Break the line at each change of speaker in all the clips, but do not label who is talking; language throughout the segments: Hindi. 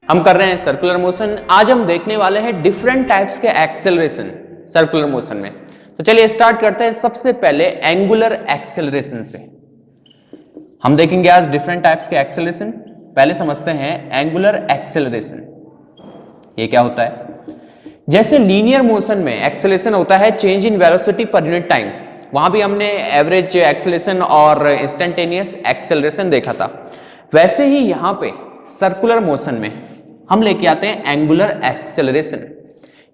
हम कर रहे हैं सर्कुलर मोशन। आज हम देखने वाले हैं डिफरेंट टाइप्स के एक्सेलरेशन सर्कुलर मोशन में। तो चलिए स्टार्ट करते हैं सबसे पहले एंगुलर एक्सेलरेशन से। हम देखेंगे आज डिफरेंट टाइप्स के एक्सेलरेशन। पहले समझते हैं एंगुलर एक्सेलरेशन, ये क्या होता है। जैसे लीनियर मोशन में एक्सेलरेशन होता है change in velocity per unit time, वहां भी हमने एवरेज एक्सेलरेशन और इंस्टेंटेनियस एक्सेलरेशन देखा था। वैसे ही यहां पे सर्कुलर मोशन में हम लेके आते हैं एंगुलर एक्सेलरेशन।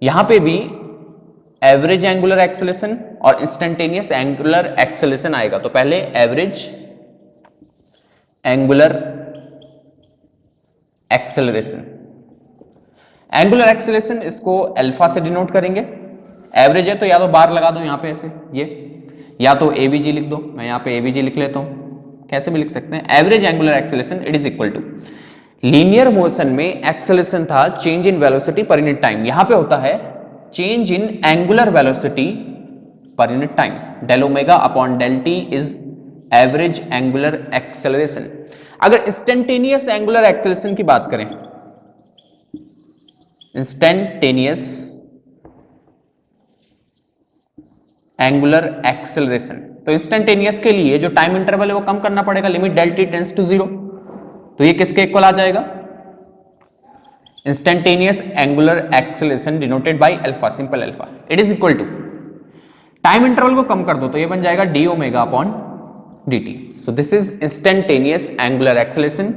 यहां पे भी एवरेज एंगुलर एक्सेलरेशन और इंस्टेंटेनियस एंगुलर एक्सेलरेशन आएगा। तो पहले average angular acceleration, angular acceleration इसको अल्फा से डिनोट करेंगे। एवरेज है तो या तो बार लगा दो यहां पे ऐसे, ये या तो एवीजी लिख दो, मैं यहां पे एवीजी लिख लेता हूं, कैसे भी लिख सकते हैं। Average angular acceleration it is equal to, linear motion में एक्सेलरेशन था change in velocity per unit time, यहां पे होता है change in angular velocity per unit time. Del omega upon del t is average angular acceleration. अगर इंस्टेंटेनियस एंगुलर एक्सेलरेशन की बात करें, इंस्टेंटेनियस एंगुलर एक्सेलरेशन, तो इंस्टेंटेनियस के लिए जो टाइम इंटरवल है वो कम करना पड़ेगा, limit del t tends to 0। तो ये किसके इक्वल आ जाएगा, instantaneous angular acceleration denoted by alpha, simple alpha, it is equal to, time interval को कम कर दो तो ये बन जाएगा d omega upon D t. So this is instantaneous angular acceleration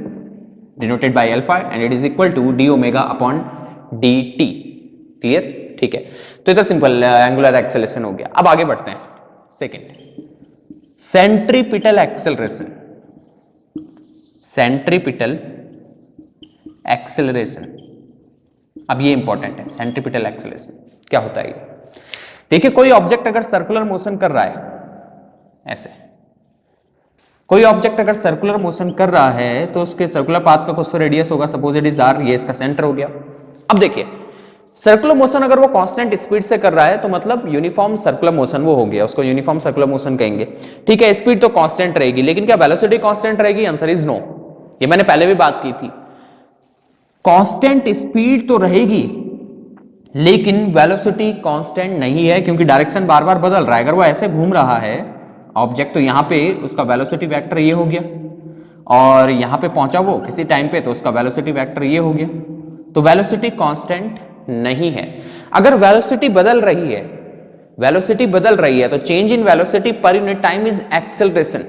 denoted by alpha and it is equal to D omega upon D t. Clear, ठीक है। तो ये तो सिंपल एंगुलर एक्सेलरेशन हो गया। अब आगे बढ़ते हैं second, centripetal acceleration. Centripetal acceleration, अब ये इंपॉर्टेंट है। सेंट्रीपिटल एक्सेलरेशन क्या होता है ये, देखिए कोई ऑब्जेक्ट अगर सर्कुलर मोशन कर रहा है, ऐसे कोई ऑब्जेक्ट अगर सर्कुलर मोशन कर रहा है तो उसके सर्कुलर पाथ का कुछ तो रेडियस होगा, सपोज इट इज आर, ये इसका सेंटर हो गया। अब देखिए सर्कुलर मोशन अगर वो कांस्टेंट स्पीड से कर रहा है तो मतलब यूनिफॉर्म सर्कुलर मोशन वो हो गया, उसको यूनिफॉर्म सर्कुलर मोशन कहेंगे। ठीक है, स्पीड तो कांस्टेंट रहेगी, लेकिन क्या वेलोसिटी कांस्टेंट रहेगी, आंसर इज नो। ये मैंने पहले भी बात की थी, कांस्टेंट स्पीड तो रहेगी लेकिन वेलोसिटी कांस्टेंट नहीं है, क्योंकि डायरेक्शन बार बार बदल रहा है। अगर वो ऐसे घूम रहा है ऑब्जेक्ट तो यहां पे उसका वेलोसिटी वेक्टर ये हो गया, और यहां पे पहुंचा वो किसी टाइम पे तो उसका वेलोसिटी वेक्टर ये हो गया। तो वेलोसिटी कांस्टेंट नहीं है। अगर वेलोसिटी बदल रही है, वेलोसिटी बदल रही है तो change in velocity per unit time is acceleration.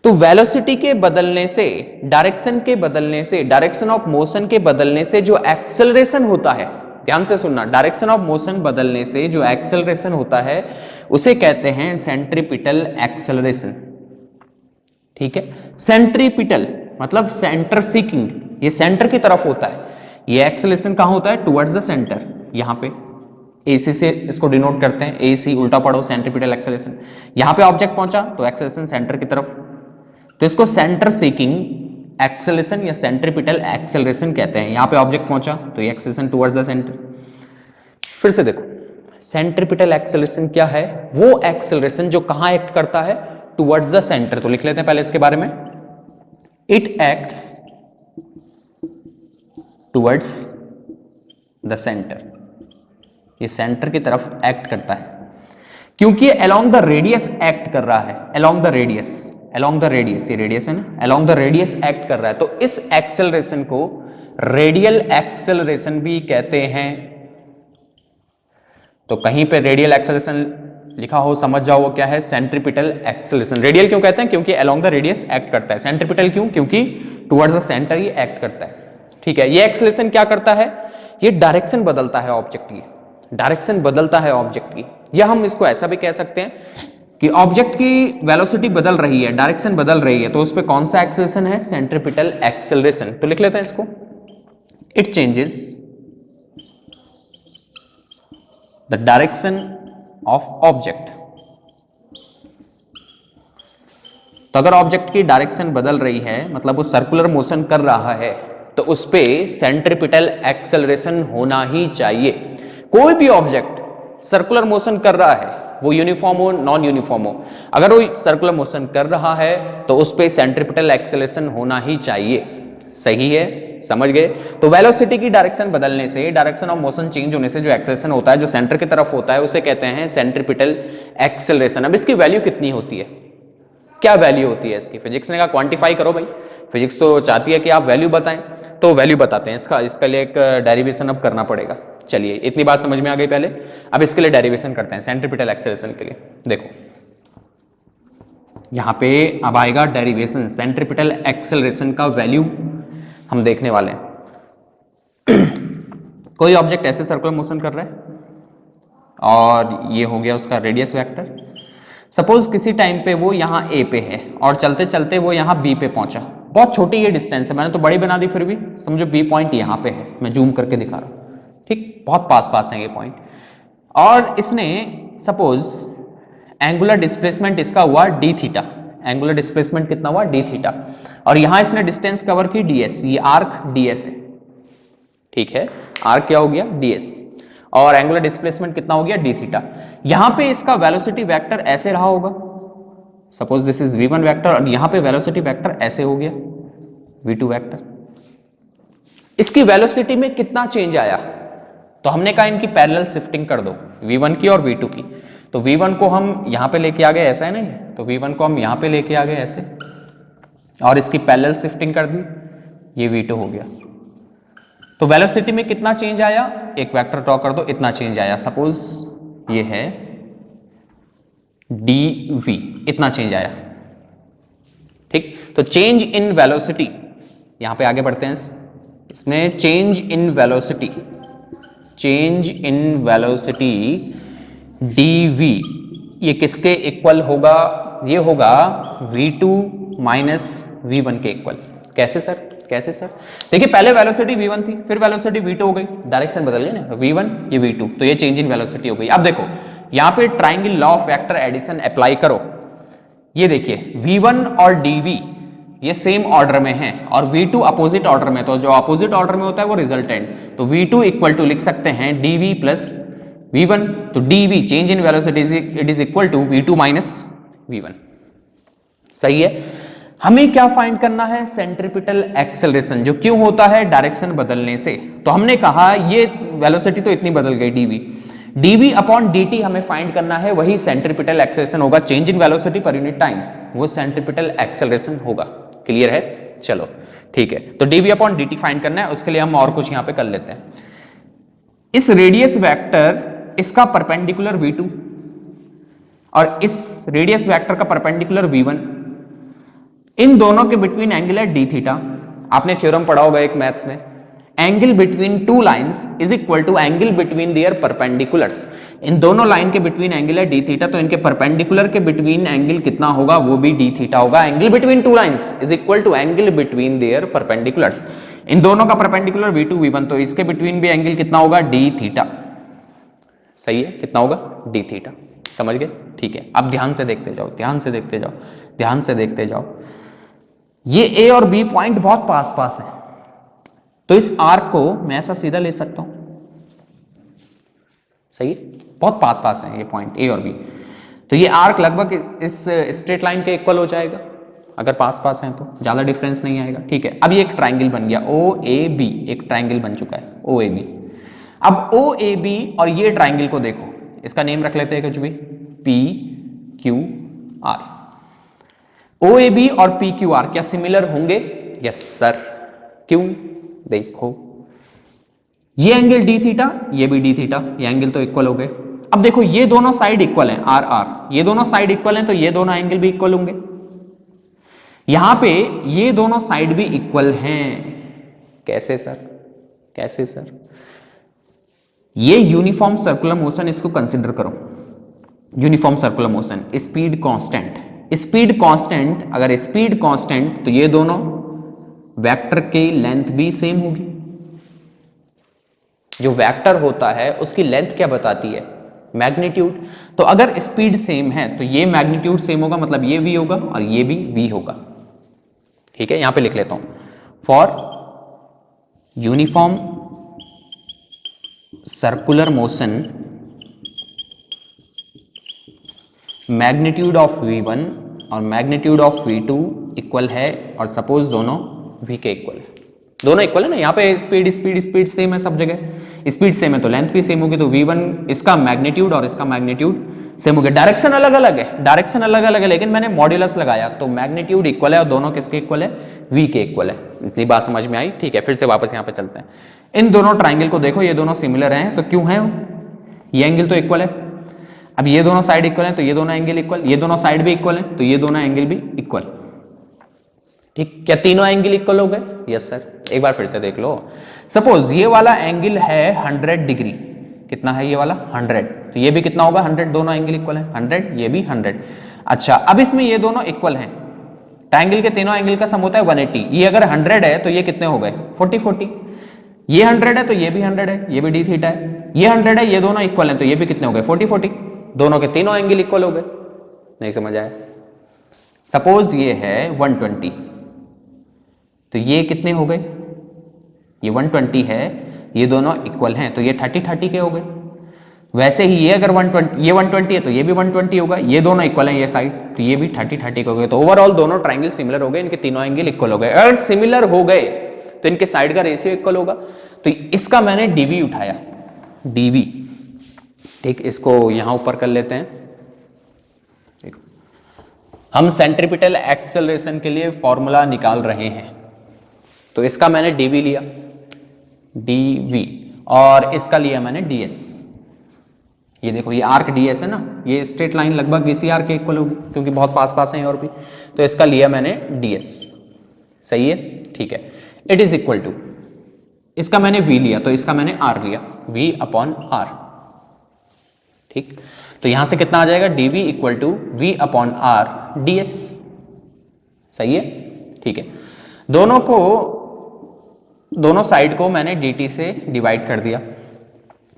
तो वेलोसिटी के बदलने से, डायरेक्शन के बदलने से, डायरेक्शन ऑफ मोशन के बदलने से जो एक्सेलरेशन होता है, ध्यान से सुनना, डायरेक्शन ऑफ मोशन बदलने से जो एक्सेलरेशन होता है उसे कहते हैं सेंट्रीपिटल एक्सेलरेशन। ठीक है, सेंट्रीपिटल मतलब सेंटर सीकिंग, ये सेंटर की तरफ होता है। ये एक्सेलरेशन कहां होता है, टुवर्ड्स द सेंटर, यहां पे AC से इसको डिनोट करते हैं, AC उल्टा पढ़ो, सेंट्रीपिटल एक्सेलरेशन। यहां पे ऑब्जेक्ट पहुंचा तो एक्सेलरेशन सेंटर की तरफ, तो इसको सेंटर सीकिंग एक्सेलरेशन या सेंट्रीपिटल एक्सेलरेशन कहते हैं। यहां पे ऑब्जेक्ट पहुंचा तो ये एक्सेलरेशन टुवर्ड्स द सेंटर। फिर से देखो, सेंट्रीपिटल एक्सेलरेशन क्या है, वो एक्सेलरेशन जो कहां एक्ट करता है, टुवर्ड्स द सेंटर। तो लिख लेते हैं पहले इसके बारे में, it acts towards the centre, ये सेंटर की तरफ एक्ट करता है, क्योंकि ये अलोंग द रेडियस एक्ट कर रहा है। Along the radius, along the radius, ये रेडियस है ना, अलोंग द रेडियस एक्ट कर रहा है। तो इस एक्सेलरेशन को रेडियल एक्सेलरेशन भी कहते हैं। तो कहीं पे रेडियल एक्सेलरेशन लिखा हो समझ जाओ वो क्या है, सेंट्रीपिटल एक्सेलरेशन। रेडियल क्यों कहते हैं, क्योंकि अलोंग द रेडियस एक्ट करता है। सेंट्रीपिटल क्यों, क्योंकि टुवर्ड्स द सेंटर ये एक्ट करता है। ठीक है, ये एक्सेलरेशन क्या करता है, ये डायरेक्शन बदलता है ऑब्जेक्ट की, डायरेक्शन बदलता है ऑब्जेक्ट की। या हम इसको ऐसा भी कह सकते हैं कि ऑब्जेक्ट की वेलोसिटी बदल रही है, डायरेक्शन बदल रही है, तो उस पर कौन सा एक्सेलरेशन है, सेंट्रीपिटल एक्सेलरेशन। तो लिख लेते हैं इसको, it changes the direction of object. तो अगर ऑब्जेक्ट की डायरेक्शन बदल रही है, मतलब वो सर्कुलर मोशन कर रहा है, तो उस पे सेंट्रीपिटल एक्सेलरेशन होना ही चाहिए। कोई भी ऑब्जेक्ट सर्कुलर मोशन कर रहा है, वो यूनिफॉर्म हो नॉन यूनिफॉर्म हो, अगर वो सर्कुलर मोशन कर रहा है तो उस पे सेंट्रीपिटल एक्सेलरेशन होना ही चाहिए। सही है, समझ गए। तो वेलोसिटी की डायरेक्शन बदलने से, डायरेक्शन ऑफ मोशन चेंज होने से जो एक्सेलरेशन होता है, जो सेंटर की तरफ होता है, उसे कहते हैं सेंट्रीपिटल एक्सेलरेशन। अब इसकी वैल्यू कितनी होती है, क्या वैल्यू होती है इसकी? फिजिक्स ने कहा क्वांटिफाई करो भाई, फिजिक्स तो चाहती है कि आप वैल्यू बताएं, तो वैल्यू बताते हैं इसका। इसके लिए एक डेरिवेशन अब करना पड़ेगा। चलिए, इतनी बात समझ में आ गई पहले। अब इसके लिए डेरिवेशन करते हैं सेंट्रीपिटल एक्सेलरेशन के लिए। देखो यहां पे अब आएगा डेरिवेशन, सेंट्रीपिटल एक्सेलरेशन का वैल्यू हम देखने वाले हैं। कोई ऑब्जेक्ट ऐसे सर्कुलर मोशन कर रहा है और ये हो गया उसका रेडियस वेक्टर। सपोज किसी टाइम पे वो यहाँ ए पे है और चलते चलते वो यहाँ बी पे पहुंचा। बहुत छोटी ये डिस्टेंस है, मैंने तो बड़ी बना दी, फिर भी समझो बी पॉइंट यहाँ पे है, मैं जूम करके दिखा रहा हूँ, ठीक, बहुत पास पास है ये पॉइंट। और इसने सपोज एंगुलर डिस्प्लेसमेंट इसका हुआ डी थीटा, एंगुलर डिस्प्लेसमेंट कितना हुआ, डी थीटा, और यहां इसने डिस्टेंस कवर की डीएस, ये आर्क डीएस है, ठीक है, आर्क क्या हो गया, डीएस, और एंगुलर डिस्प्लेसमेंट कितना हो गया, डी थीटा। यहां पे इसका वेलोसिटी वेक्टर ऐसे रहा होगा, suppose this is v1 vector, और यहां पे वेलोसिटी वेक्टर ऐसे हो गया v2 वेक्टर। इसकी वेलोसिटी में कितना चेंज आया, तो हमने कहा इनकी पैरेलल शिफ्टिंग कर दो, v1 की और v2 की। तो v1 को हम यहां पे लेके आ गए, ऐसा है ना, तो v1 को हम यहां पे लेके आ गए ऐसे, और इसकी पैरेलल शिफ्टिंग कर दी, ये v2 हो गया। तो वेलोसिटी में कितना चेंज आया, एक वेक्टर ड्रॉ कर दो, इतना चेंज आया, सपोज ये है dv, इतना चेंज आया, ठीक। तो चेंज इन वेलोसिटी, यहां पे आगे बढ़ते हैं इसमें, change in velocity, change in velocity dv, ये किसके इक्वल होगा, ये होगा v2 माइनस v1 के इक्वल। कैसे सर, कैसे सर? देखिए पहले वेलोसिटी v1 थी, फिर वेलोसिटी v2 हो गई, डायरेक्शन बदल गई ना, v1 ये v2, तो ये चेंज इन वेलोसिटी हो गई। अब देखो यहां पे triangle law of vector addition apply करो, ये देखिए v1 और dv ये सेम ऑर्डर में हैं और v2 अपोजिट ऑर्डर में, तो जो अपोजिट ऑर्डर में होता है वो रिजल्टेंट, तो v2 इक्वल टू लिख सकते हैं dv प्लस v1, तो dv change in velocity it is equal to v2 minus v1। सही है। हमें क्या फाइंड करना है, सेंट्रीपिटल एक्सेलरेशन, जो क्यों होता है, डायरेक्शन बदलने से। तो हमने कहा ये वेलोसिटी तो इतनी बदल गई dv, dv अपॉन dt हमें फाइंड करना है, वही सेंट्रीपिटल एक्सेलरेशन होगा, change in velocity per unit time, वो सेंट्रीपिटल एक्सेलरेशन होगा। क्लियर है, चलो ठीक है। तो dv अपॉन dt फाइंड करना है, उसके लिए हम और कुछ यहां पे कर लेते हैं। इस रेडियस वेक्टर इसका परपेंडिकुलर v2 और इस रेडियस वेक्टर का परपेंडिकुलर v1, इन दोनों के बिटवीन एंगल है डी थीटा। आपने थ्योरम पढ़ा होगा एक मैथ्स में, angle between two lines is equal to angle between their perpendiculars. इन दोनों लाइन के बिटवीन एंगल है डी थीटा, तो इनके परपेंडिकुलर के बिटवीन एंगल कितना होगा, वो भी डी थीटा होगा। Angle between two lines is equal to angle between their perpendiculars. इन दोनों का परपेंडिकुलर v2 v1, तो इसके बिटवीन भी एंगल कितना होगा, डी थीटा। सही है, कितना होगा, डी थीटा। समझ गए, ठीक है। अब ध्यान से देखते जाओ, ध्यान से देखते जाओ, ध्यान से देखते जाओ। ये ए और बी पॉइंट बहुत पास पास है, तो इस आर्क को मैं ऐसा सीधा ले सकता हूं, सही है, बहुत पास पास है ये पॉइंट ए और बी, तो ये आर्क लगभग इस स्ट्रेट लाइन के इक्वल हो जाएगा, अगर पास पास हैं तो ज्यादा डिफरेंस नहीं आएगा, ठीक है। अब ये एक ट्राइंगल बन गया ओ ए बी, एक ट्राइंगल बन चुका है ओ ए बी। अब ओ ए बी और ये ट्राइंगल को देखो, इसका नेम रख लेते हैं कुछ भी, P Q R. O A B और पी क्यू आर क्या सिमिलर होंगे? Yes sir. क्यों? देखो ये एंगल डी थीटा, ये भी डी थीटा, ये एंगल तो इक्वल हो गए। अब देखो ये दोनों साइड इक्वल हैं, आर आर, ये दोनों साइड इक्वल हैं, तो ये दोनों एंगल भी इक्वल होंगे। यहां पे ये दोनों साइड भी इक्वल हैं। कैसे सर, कैसे सर? ये यूनिफॉर्म सर्कुलर मोशन, इसको कंसिडर करो, uniform circular motion, speed constant, speed constant, अगर स्पीड कांस्टेंट तो ये दोनों वेक्टर की लेंथ भी सेम होगी। जो वेक्टर होता है उसकी लेंथ क्या बताती है? मैग्नीट्यूड। तो अगर स्पीड सेम है तो ये मैग्नीट्यूड सेम होगा, मतलब ये v होगा और ये भी v होगा, ठीक है। यहां पे लिख लेता हूं, for uniform circular motion magnitude of v1 और मैग्नीट्यूड ऑफ v2 इक्वल है, और सपोज दोनों v के इक्वल है, दोनों इक्वल है ना, यहाँ पे स्पीड स्पीड स्पीड सेम है सब जगह, स्पीड सेम है तो लेंथ भी सेम होगी, तो v1 इसका मैग्नीट्यूड और इसका मैग्नीट्यूड सेम हो गया। डायरेक्शन अलग अलग है, डायरेक्शन अलग अलग है, लेकिन मैंने मॉड्यूलस लगाया तो मैग्नीट्यूड इक्वल है और दोनों किसके इक्वल है, v के इक्वल है। इतनी बात समझ में आई? ठीक है, फिर से वापस यहाँ पे चलते हैं। इन दोनों ट्राइंगल को देखो, ये दोनों सिमिलर हैं तो क्यों है, ये एंगल तो इक्वल है। अब ये दोनों साइड इक्वल है तो ये दोनों एंगल इक्वल, ये दोनों साइड भी इक्वल है तो ये दोनों एंगल भी इक्वल। ठीक, क्या तीनों एंगल इक्वल हो गए? Yes sir. एक बार फिर से देख लो, सपोज ये वाला एंगल है 100 डिग्री, कितना है ये वाला 100, तो ये भी कितना होगा 100, दोनों एंगल इक्वल है 100, ये भी 100। अच्छा, अब इसमें ये दोनों इक्वल हैं, ट्रायंगल के तीनों एंगल का सम होता है 180, ये अगर 100 है तो ये कितने हो गए 40 40, ये 100 है तो ये भी 100 है, ये भी डी थीटा है, ये 100 है, ये दोनों इक्वल हैं तो ये भी कितने हो गए 40 40, दोनों के तीनों एंगल इक्वल हो गए। नहीं समझ आया? सपोज ये है 120, तो ये कितने हो गए, ये 120 है, ये दोनों इक्वल हैं तो ये 30 30 के हो गए। वैसे ही ये अगर 120, ये 120 है तो ये भी 120 होगा, ये दोनों इक्वल हैं ये साइड, तो ये भी 30 30 के हो गए। तो ओवरऑल दोनों ट्रायंगल सिमिलर हो गए, इनके तीनों एंगल इक्वल हो गए। अगर सिमिलर हो गए तो इनके साइड का रेशियो इक्वल होगा, तो इसका मैंने डीवी उठाया, डीवी। ठीक, इसको यहां ऊपर कर लेते हैं। देखो, हम सेंट्रीपिटल एक्सेलरेशन के लिए फॉर्मूला निकाल रहे हैं, तो इसका मैंने dv लिया, dv, और इसका लिया मैंने ds। ये देखो, ये आर्क ds है ना, ये स्ट्रेट लाइन लगभग इसी आर्क के इक्वल होगी क्योंकि बहुत पास पास हैं और भी, तो इसका लिया मैंने ds। सही है? ठीक है। इट इज इक्वल टू, इसका मैंने v लिया तो इसका मैंने r लिया, v अपॉन r। ठीक, तो यहां से कितना आ जाएगा, dv equal to v upon r ds। सही है? ठीक है। दोनों साइड को मैंने dt से डिवाइड कर दिया।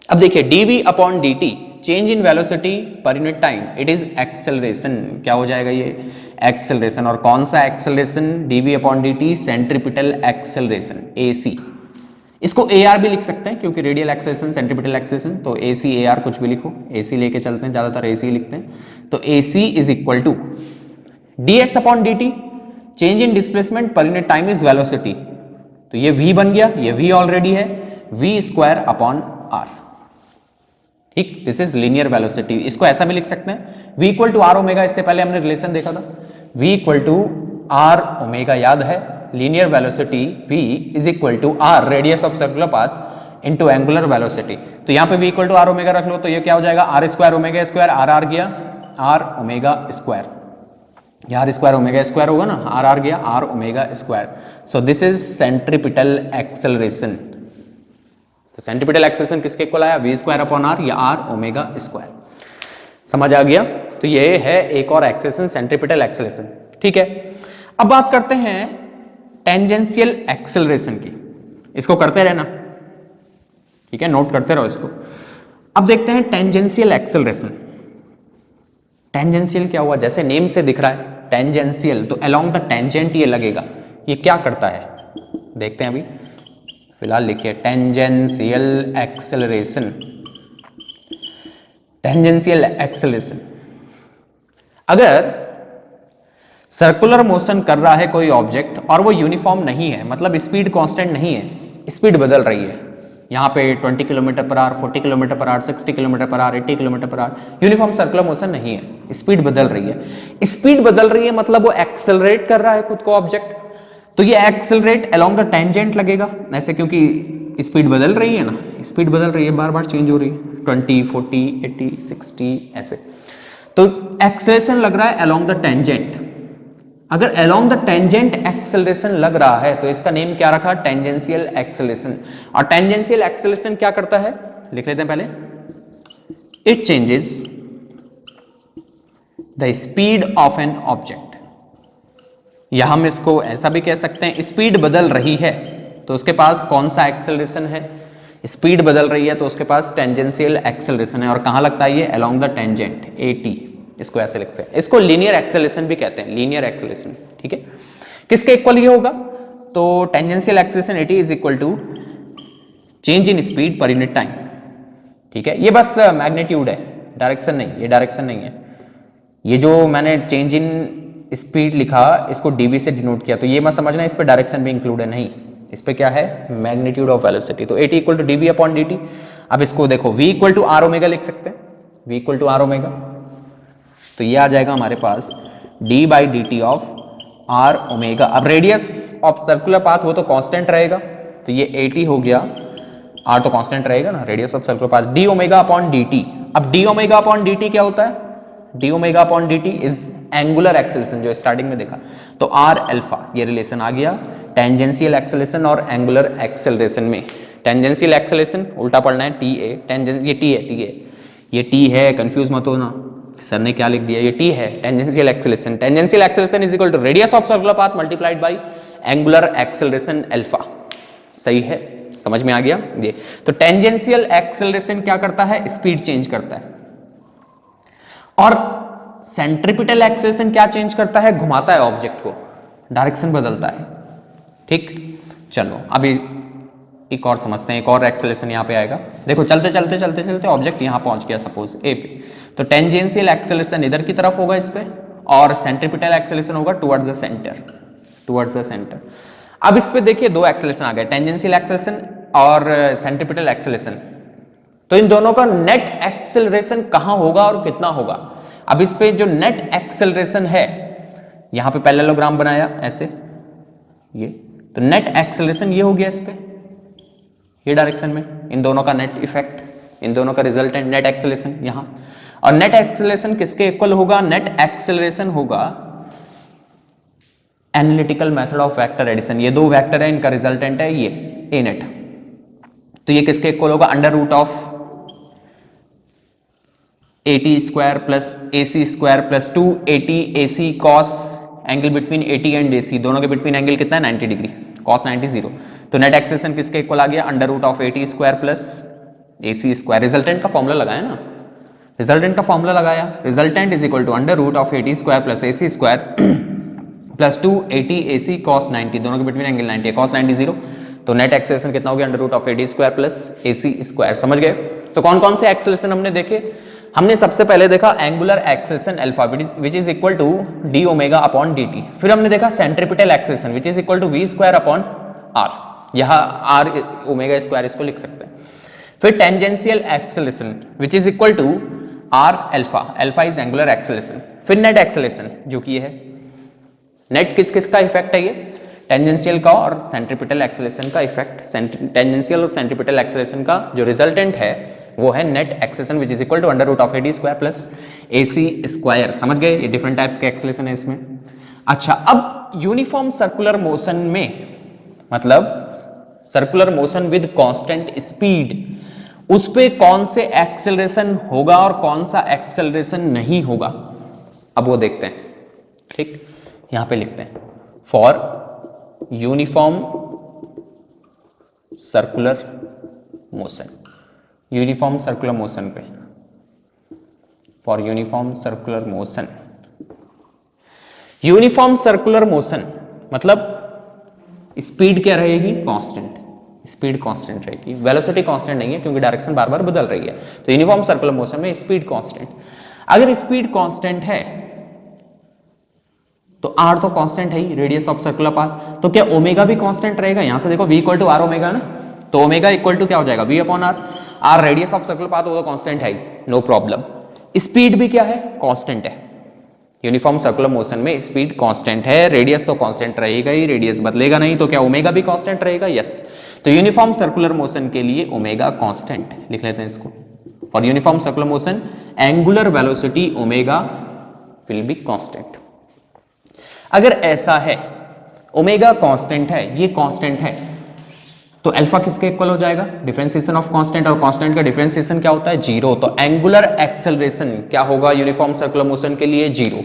अब देखिए, dv upon dt change in velocity per unit time, it is acceleration. क्या हो जाएगा ये? एक्सेलरेशन। और कौन सा acceleration? dv upon dt centripetal acceleration, ac। इसको ar भी लिख सकते हैं क्योंकि रेडियल एक्सेलरेशन सेंट्रीपिटल एक्सेलरेशन, तो ac ar कुछ भी लिखो, ac लेके चलते हैं, ज्यादातर ac लिखते हैं। तो ac is equal to ds upon dt change in displacement per unit time is velocity, तो ये v बन गया, ये v ऑलरेडी है, v स्क्वायर अपॉन r। ठीक, दिस इज लीनियर वेलोसिटी। इसको ऐसा भी लिख सकते हैं, v equal to r omega, इससे पहले हमने रिलेशन देखा था, v equal to r omega, याद है? Linear velocity v is equal to r radius of circular path into angular velocity. तो यहाँ पे v equal to r omega रख लो, तो ये क्या हो जाएगा, r square omega square, r गया r ओमेगा स्क्वायर, यार स्क्वायर ओमेगा स्क्वायर होगा ना, r गया r omega square. So this is centripetal acceleration. तो सेंट्रीपिटल एक्सेलरेशन किसके इक्वल आया, v स्क्वायर अपॉन r या r ओमेगा स्क्वायर। समझ आ गया? तो ये है एक और एक्सेलरेशन, सेंट्रीपिटल एक्सेलरेशन। ठीक है, अब बात करते हैं टेंजेंशियल एक्सेलरेशन की। इसको करते रहना, ठीक है, नोट करते रहो इसको। अब देखते हैं टेंजेंशियल एक्सेलरेशन। टेंजेंशियल क्या हुआ, जैसे नेम से दिख रहा है टेंजेंशियल, तो अलोंग द टेंजेंट ये लगेगा। ये क्या करता है देखते हैं अभी, फिलहाल लिखिए टेंजेंशियल एक्सेलरेशन। टेंजेंशियल एक्सेलरेशन, अगर सर्कुलर मोशन कर रहा है कोई ऑब्जेक्ट और वो यूनिफॉर्म नहीं है, मतलब स्पीड कांस्टेंट नहीं है, स्पीड बदल रही है, यहाँ पे 20 kilometre per hour, 40 kilometre per hour, 60 kilometre per hour, 80 kilometre per hour, uniform circular motion नहीं है, स्पीड बदल रही है। स्पीड बदल रही है मतलब वो एक्सेलरेट कर रहा है खुद को ऑब्जेक्ट, तो ये एक्सेलरेट अलोंग द टेंजेंट लगेगा ऐसे, क्योंकि स्पीड बदल रही है ना, स्पीड बदल रही है, बार बार चेंज हो रही है, 20 40 80 60 ऐसे, तो एक्सेलरेशन लग रहा है अलोंग द टेंजेंट। अगर अलोंग द टेंजेंट एक्सेलरेशन लग रहा है तो इसका नेम क्या रखा, टेंजेंशियल एक्सेलरेशन। और टेंजेंशियल एक्सेलरेशन क्या करता है, लिख लेते हैं पहले, it changes the speed of an object, या हम इसको ऐसा भी कह सकते हैं, स्पीड बदल रही है तो उसके पास कौन सा एक्सेलरेशन है, स्पीड बदल रही है तो उसके पास टेंजेंशियल एक्सेलरेशन है। और कहां लगता है ये, अलोंग द टेंजेंट, AT, इसको ऐसे लिख सकते हैं। इसको लीनियर एक्सेलरेशन भी कहते हैं, लीनियर एक्सेलरेशन। ठीक है, किसके इक्वल ये होगा, तो tangential acceleration AT is equal to change in speed per unit time. ठीक है, ये बस मैग्नीट्यूड है, डायरेक्शन नहीं, ये डायरेक्शन नहीं है। ये जो मैंने चेंज इन स्पीड लिखा, इसको dv से डिनोट किया, तो ये मत समझना इस पर डायरेक्शन भी इंक्लूड है, नहीं, इस पे क्या है, मैग्नीट्यूड ऑफ वेलोसिटी। तो AT equal to D V upon D T. अब इसको देखो V equal to R omega लिख सकते हैं, V equal to R omega. तो ये आ जाएगा हमारे पास d by D T of R omega. अब रेडियस ऑफ सर्कुलर पाथ वो तो कांस्टेंट रहेगा, तो ये AT हो गया, r तो कांस्टेंट रहेगा ना, radius of circular path d omega upon D T. अब d omega upon D T क्या होता है, d omega upon D T is angular acceleration, जो स्टार्टिंग में देखा। तो r अल्फा, ये रिलेशन आ गया टेंजेंशियल एक्सेलरेशन और एंगुलर एक्सेलरेशन में। टेंजेंशियल एक्सेलरेशन उल्टा पढ़ना है, टी ए, टेंजेंस ये टी है, टी है, ये टी है, कंफ्यूज मत होना, सर ने क्या लिख दिया, ये टी है। Tangential acceleration, tangential acceleration is equal to radius of circular path multiplied by angular acceleration alpha. सही है, समझ में आ गया ये। तो टेंजेंशियल एक्सेलरेशन क्या करता है, स्पीड चेंज करता है, और सेंट्रिपिटल एक्सेलरेशन क्या चेंज करता है, घुमाता है ऑब्जेक्ट को, डायरेक्शन बदलता है। ठीक, चलो अभी एक और समझते हैं, एक और एक्सेलरेशन यहाँ पे आएगा। देखो चलते चलते चलते चलते ऑब्जेक्ट यहाँ पहुंच गया सपोज ए पे, तो टेंजेंशियल एक्सेलरेशन इधर की तरफ होगा इस पे, और सेंट्रिपिटल एक्सेलरेशन होगा towards the centre, towards the centre. अब इस पे देखिए दो एक्सेलरेशन आ गए, टेंजेंशियल एक्सेलरेशन और सेंट्रिपिटल एक्सेलरेशन। तो इन दोनों का नेट एक्सेलरेशन कहाँ होगा और कितना होगा। अब इस पे जो नेट एक्सेलरेशन है, यहाँ पे पैरेललोग्राम बनाया ऐसे, ये तो नेट एक्सेलरेशन ये हो गया इस पे, ये डायरेक्शन में, इन दोनों का नेट इफेक्ट, इन दोनों का रिजल्टेंट नेट एक्सेलरेशन यहाँ। और नेट एक्सेलरेशन किसके इक्वल होगा, नेट एक्सेलरेशन होगा analytical method of vector addition. ये दो वेक्टर है, इनका रिजल्टेंट है ये ए नेट, तो ये किसके इक्वल होगा, under root of AT square plus AC square plus 2AT AC cos angle between AT and AC, दोनों के बिटवीन एंगल कितना है 90 डिग्री, कॉस 90 0। तो नेट एक्सेलरेशन किसके इक्वल आ गया, under root of AT square plus AC square. Resultant का फॉर्मूला लगाया ना, रिजल्टेंट का फॉर्मूला लगाया, resultant is equal to under root of AT square plus AC square plus 2AT AC cos 90, दोनों के बिटवीन एंगल 90 है, cos 90 0। तो नेट एक्सेलरेशन कितना हो गया, under root of AT square plus AC square. समझ गए। तो कौन कौन से एक्सेलरेशन हमने देखे, हमने सबसे पहले देखा angular acceleration alpha which is equal to D omega upon D T. फिर हमने देखा centripetal acceleration which is equal to V square upon R, यहाँ आर ओमेगा स्क्वायर इसको लिख सकते हैं। फिर tangential acceleration which is equal to R alpha, alpha is angular acceleration. फिर नेट एक्सेलरेशन जो कि ये है, नेट किस किस का इफेक्ट है, ये टेंजेंशियल का और सेंट्रिपिटल एक्सेलरेशन का इफेक्ट। टेंजेंशियल और सेंट्रिपिटल एक्सेलरेशन का जो रिजल्टेंट है वो है net acceleration which is equal to under root of AT square plus AC square. समझ गए, ये डिफरेंट टाइप्स के एक्सेलरेशन है इसमें। अच्छा, अब यूनिफॉर्म सर्कुलर मोशन में, मतलब circular motion with constant speed, उस पे कौन से एक्सेलरेशन होगा और कौन सा एक्सेलरेशन नहीं होगा, अब वो देखते हैं। ठीक, यहां पे लिखते हैं for uniform circular motion, uniform circular motion पे, for uniform circular motion. Uniform circular motion मतलब स्पीड क्या रहेगी, कांस्टेंट, स्पीड कांस्टेंट रहेगी, वेलोसिटी कांस्टेंट नहीं है क्योंकि डायरेक्शन बार बार बदल रही है। तो यूनिफॉर्म सर्कुलर मोशन में स्पीड कांस्टेंट, अगर स्पीड कांस्टेंट है तो आर तो कांस्टेंट है ही, रेडियस ऑफ सर्कुलर पाथ, तो क्या ओमेगा भी कांस्टेंट रहेगा। यहां से देखो V equal to R omega ना, तो ओमेगा इक्वल टू क्या हो जाएगा, V upon R. R radius of circular path वो तो कांस्टेंट है ही, नो प्रॉब्लम। स्पीड भी क्या है, कांस्टेंट है। यूनिफॉर्म सर्कुलर मोशन में स्पीड कांस्टेंट है, रेडियस तो कांस्टेंट रहेगा ही, रेडियस बदलेगा नहीं, तो क्या ओमेगा भी कांस्टेंट रहेगा, यस। तो यूनिफॉर्म सर्कुलर मोशन के लिए ओमेगा कांस्टेंट लिख लेते हैं इसको। और uniform circular motion angular velocity omega will be constant. अगर ऐसा है, ओमेगा कांस्टेंट है, ये कांस्टेंट है, तो अल्फा किसके इक्वल हो जाएगा, डिफरेंशिएशन ऑफ कांस्टेंट, और कांस्टेंट का डिफरेंशिएशन क्या होता है, जीरो। तो एंगुलर एक्सेलरेशन क्या होगा यूनिफॉर्म सर्कुलर मोशन के लिए, zero.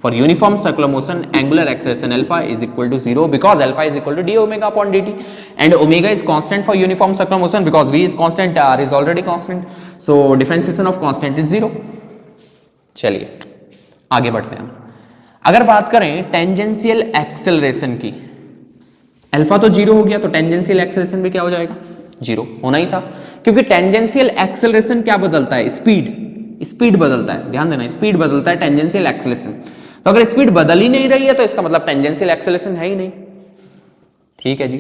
For uniform circular motion angular acceleration alpha is equal to zero because alpha is equal to D omega upon D T, and omega is constant for uniform circular motion because V is constant, R is already constant, so differentiation of constant is zero. चलिए आगे बढ़ते हैं। अगर बात करें टेंजेंशियल एक्सेलरेशन की, अल्फा तो जीरो हो गया, तो टेंजेंशियल एक्सेलरेशन भी क्या हो जाएगा, जीरो होना ही था, क्योंकि टेंजेंशियल एक्सेलरेशन क्या बदलता है, स्पीड, स्पीड बदलता है, ध्यान देना, स्पीड बदलता है टेंजेंशियल एक्सेलरेशन। तो अगर स्पीड बदल ही नहीं रही है तो इसका मतलब टेंजेंशियल एक्सेलरेशन है ही नहीं। ठीक है जी।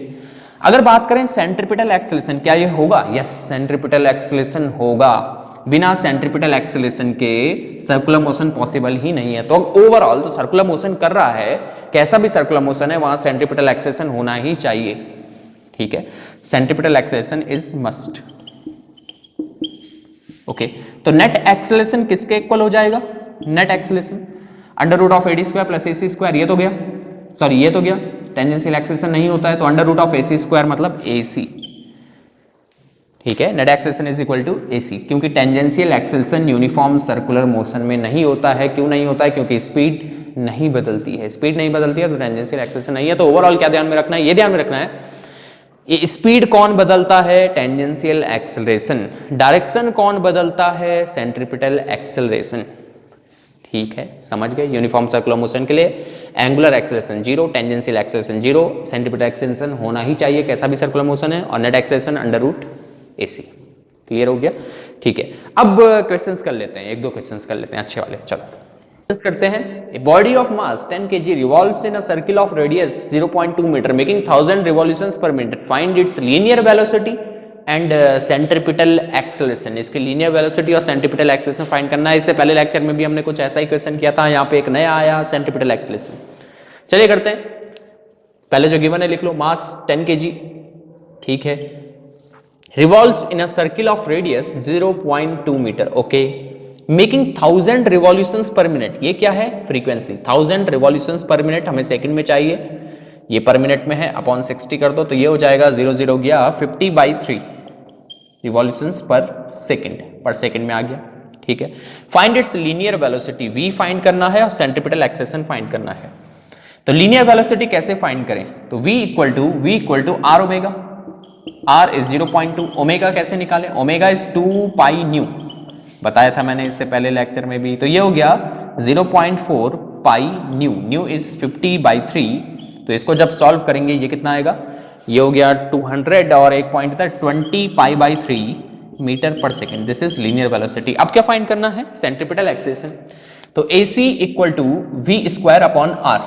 अगर बात करें सेंट्रीपिटल एक्सेलरेशन, क्या ये होगा? यस, सेंट्रीपिटल एक्सेलरेशन होगा। बिना सेंट्रीपिटल एक्सेलरेशन के सर्कुलर मोशन पॉसिबल ही नहीं है। तो ओवरऑल तो सर्कुलर मोशन कर रहा है, कैसा भी सर्कुलर मोशन है वहां सेंट्रीपिटल एक्सेलरेशन होना ही चाहिए। ठीक है, centripetal acceleration is must. Okay, तो नेट एक्सेलरेशन किसके इक्वल हो जाएगा? Net acceleration under root of AD square plus AC square, ये तो गया, सॉरी ये तो गया, टेंजेंशियल एक्सेलरेशन नहीं होता है तो under root of AC square मतलब एसी। ठीक है, net acceleration is equal to AC, क्योंकि tangential acceleration uniform circular motion में नहीं होता है। क्यों नहीं होता है? क्योंकि स्पीड नहीं बदलती है। स्पीड नहीं बदलती है तो टेंजेंशियल एक्सेलरेशन नहीं है। तो ओवरऑल क्या ध्यान में रखना है? ये ध्यान में रखना है, ये स्पीड कौन बदलता है? Tangential acceleration. डायरेक्शन कौन बदलता है? Centripetal acceleration. ठीक है, समझ गए? यूनिफॉर्म सर्कुलर मोशन के लिए angular acceleration 0, tangential acceleration 0, centripetal acceleration होना ही चाहिए कैसा भी सर्कुलर मोशन है, और net acceleration under root AC. Clear हो गया? ठीक है, अब क्वेश्चंस कर लेते हैं, एक दो क्वेश्चंस कर लेते हैं अच्छे वाले। चलो करते हैं। A body of mass 10 kg revolves in a circle of radius 0.2 meter making 1000 revolutions per minute. Find its linear velocity and centripetal acceleration. इसकी linear velocity और centripetal acceleration फाइंड करना है। इससे पहले लेक्चर में भी हमने कुछ ऐसा ही क्वेश्चन किया था, यहाँ पे एक नया आया centripetal acceleration। चलिए करते हैं। पहले जो गिवन है लिख लो, मास 10 kg, ठीक है, revolves in a circle of radius 0.2 meter, okay, making 1000 revolutions per minute. ये क्या है? फ्रीक्वेंसी। 1000 रिवॉल्यूशंस पर मिनट हमें सेकंड में चाहिए, ये पर मिनट में है, अपॉन 60 कर दो तो ये हो जाएगा 00 गया 50/3 रिवॉल्यूशंस पर सेकंड में आ गया। ठीक है, find its linear velocity, v find करना है और सेंट्रीपिटल एक्सेलरेशन फाइंड करना है। तो लीनियर वेलोसिटी कैसे फाइंड करें? तो v equal to r omega, r is 0.2, omega कैसे निकालें? ओमेगा इज 2 पाई न्यू, बताया था मैंने इससे पहले लेक्चर में भी। तो ये हो गया 0.4 पाई न्यू, न्यू इज 50/3। तो इसको जब सॉल्व करेंगे ये कितना आएगा? ये हो गया 200 और एक पॉइंट था 20 पाई/3 metre per second. This is linear velocity. अब क्या फाइंड करना है? Centripetal acceleration. तो AC equal to V square upon R.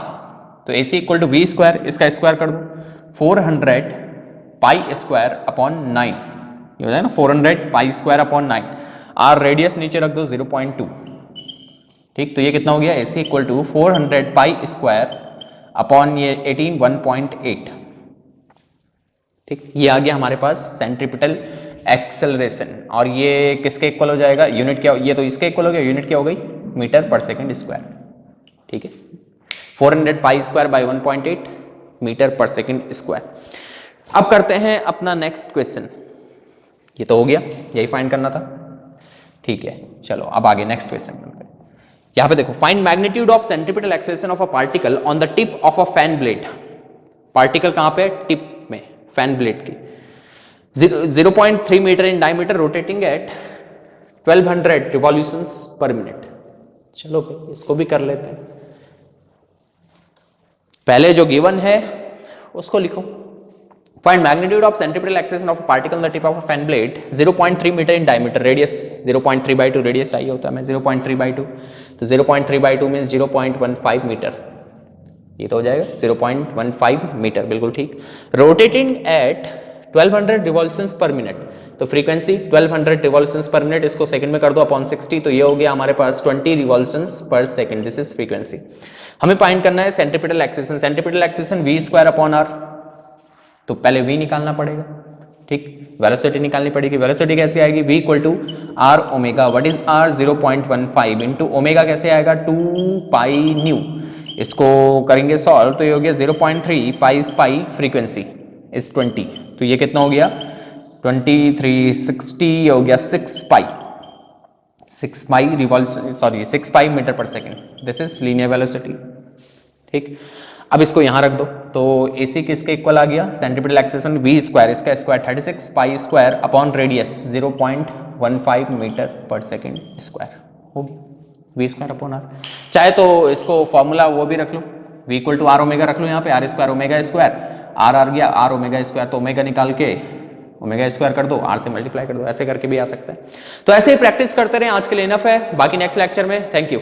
तो AC equal to V square, इसका स्क्वायर कर दो, 400 पाई स्क्वायर अपॉन 9, ये हो जाए ना 400 pi square upon 9। R radius नीचे रख दो 0.2। ठीक, तो ये कितना हो गया? AC equal to 400 pi square upon ये 18 1.8। ठीक, ये आ गया हमारे पास सेंट्रीपिटल एक्सेलरेशन। और ये किसके इक्वल हो जाएगा? यूनिट क्या? ये तो इसके इक्वल हो गया, यूनिट क्या हो गई? Metre per second square. ठीक है, 400 pi square by 1.8 metre per second square. अब करते हैं अपना नेक्स्ट क्वेश्चन। ये तो हो गया, यही फाइंड करना था। ठीक है, चलो अब आगे नेक्स्ट क्वेश्चन करते हैं। यहां पे देखो, find magnitude of centripetal acceleration of a particle on the tip of a fan blade. Particle कहां पे? टिप में, फैन ब्लेड की। 0.3 metre in diameter, rotating at 1200 revolutions per minute. चलो भाई इसको भी कर लेते हैं। पहले जो गिवन है उसको लिखो। Find magnitude of centripetal acceleration of a particle on the tip of a fan blade 0.3 metre in diameter, radius 0.3/2 radius चाहिए होता है हमें 0.3/2। तो 0.3/2 मीन्स 0.15 मीटर, ये तो हो जाएगा 0.15 मीटर, बिल्कुल ठीक। Rotating at 1200 revolutions per minute, तो फ्रीक्वेंसी 1200 रिवॉल्यूशंस पर मिनट, इसको सेकंड में कर दो अपॉन 60, तो ये हो गया हमारे पास 20 रिवॉल्यूशंस पर सेकंड। This is frequency. हमें फाइंड करना है centripetal acceleration. Centripetal acceleration v square upon r, तो पहले v निकालना पड़ेगा। ठीक, वेलोसिटी निकालनी पड़ेगी। वेलोसिटी कैसे आएगी? v equal to r omega, what is r? 0.15 into omega कैसे आएगा? 2 पाई न्यू। इसको करेंगे सॉल्व तो ये हो गया 0.3 पाई पाई, फ्रीक्वेंसी इज 20, तो ये कितना हो गया? 2360 हो गया 6 पाई revolution, sorry 6 pi metre per second. This is linear velocity. ठीक, अब इसको यहां रख दो, तो AC किसके इक्वल आ गया? सेंट्रीपिटल एक्सेलरेशन v स्क्वायर, इसका square 36 pi square upon radius 0.15 metre per second square होगी, v स्क्वायर अपॉन r। चाहे तो इसको फॉर्मूला वो भी रख लो, v equal to r omega रख लो यहाँ पे, r square omega square, r आ गया r ओमेगा स्क्वायर, तो ओमेगा निकाल के ओमेगा स्क्वायर कर दो, r से मल्टीप्लाई कर दो, ऐसे करके भी आ सकता है। तो ऐसे ही प्रैक्टिस करते रहे। आज के लिए इनफ है, बाकी नेक्स्ट लेक्चर में। Thank you.